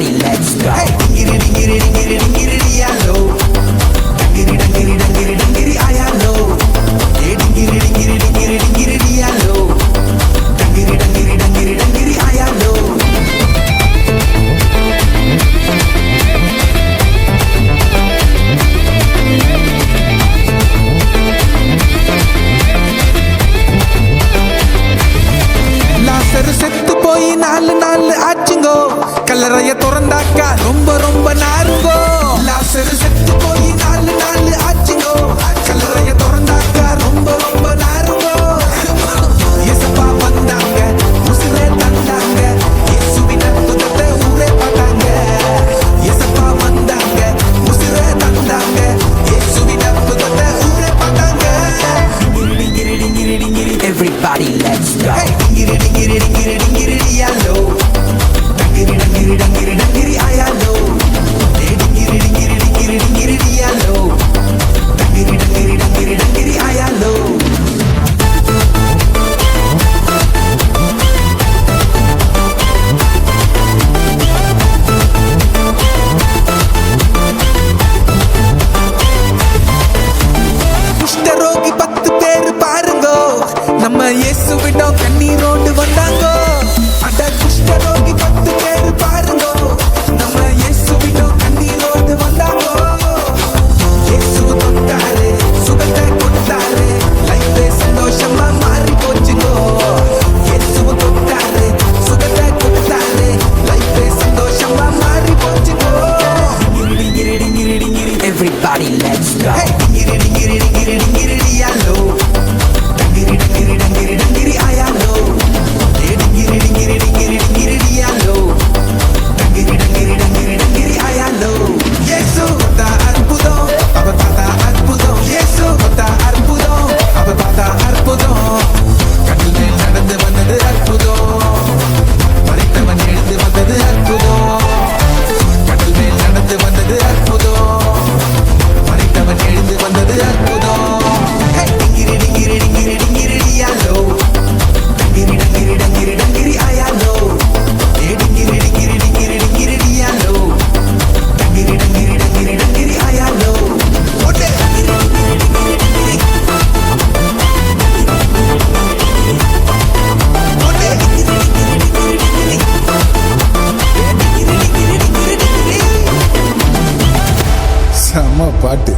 Everybody, let's go. Hey, dingiri dingiri dingiri dingiri diallo. Dingiri dingiri dingiri dingiri ayallo. Hey, dingiri dingiri dingiri dingiri diallo. Dingiri dingiri dingiri dingiri ayallo. லாசரு செத்து போய் 4 நாள் ஆச்சுங்கோ, கல்லறைய திறந்தாக்கா ரொம்ப ரொம்ப நாருங்கோ. லாசரு செத்து போய் 4 நாள் ஆச்சுங்கோ, கல்லறைய திறந்தாக்கா ரொம்ப ரொம்ப நாருங்கோ. இயேசுப்பா வந்தாங்க, உசுரே தந்தாங்க, இயேசுவின் அற்புதத்தை ஊரே பார்த்தாங்க. இயேசுப்பா வந்தாங்க, உசுரே தந்தாங்க, இயேசுவின் அற்புதத்தை ஊரே பார்த்தாங்க. டிங்கிரி டிங்கிரி டிங்கிரி Everybody, let's go. Hey, dingiri dingiri dingiri dingiri diallo. Dingiri dingiri dingiri dingiri ayallo. Hey, dingiri dingiri dingiri dingiri diallo. Dingiri dingiri dingiri dingiri ayallo. குஷ்டரோகி 10 பேர் பாருங்கோ, நம்ம இயேசுவிடம் கண்ணீரோடு வந்தாங்கோ. அட குஷ்டரோகி 10 பேர் பாருங்கோ, நம்ம இயேசுவிடம் கண்ணீரோடு வந்தாங்கோ. இயேசு தொட்டாரு, சுகத்தை கொடுத்தாரு, லைஃபே சந்தோஷமா மாறி போச்சுங்கோ. இயேசு தொட்டாரு, சுகத்தை கொடுத்தாரு, லைஃபே சந்தோஷமா மாறி போச்சுங்கோ. டிங்கிரி டிங்கிரி டிங்கிரி Everybody, let's go. Hey, dingiri dingiri dingiri dingiri diallo. Dingiri dingiri dingiri dingiri ayallo. Hey, dingiri dingiri dingiri dingiri diallo. Dingiri dingiri dingiri dingiri ayallo. Yesu kota அற்புதம், அவர் பார்த்தா அற்புதம். Yesu kota அற்புதம், அவர் பார்த்தா அற்புதம். கடல் மேல் நடந்து வந்தது அற்புதம், மரித்தவன் எழுந்து வந்தது அற்புதம். கடல் மேல் நடந்து வந்தது அற்புதம், மரித்தவன் எழுந்து வந்தது அற்புதம். Hey, dingiri dingiri dingiri dingiri diallo. Dingiri dingiri dingiri dingiri ayallo. Hey, dingiri dingiri dingiri dingiri diallo. Dingiri dingiri dingiri dingiri ayallo. Otte dingiri dingiri dingiri dingiri. Otte dingiri dingiri dingiri dingiri. Dingiri dingiri dingiri dingiri. செம்ம பாட்டு.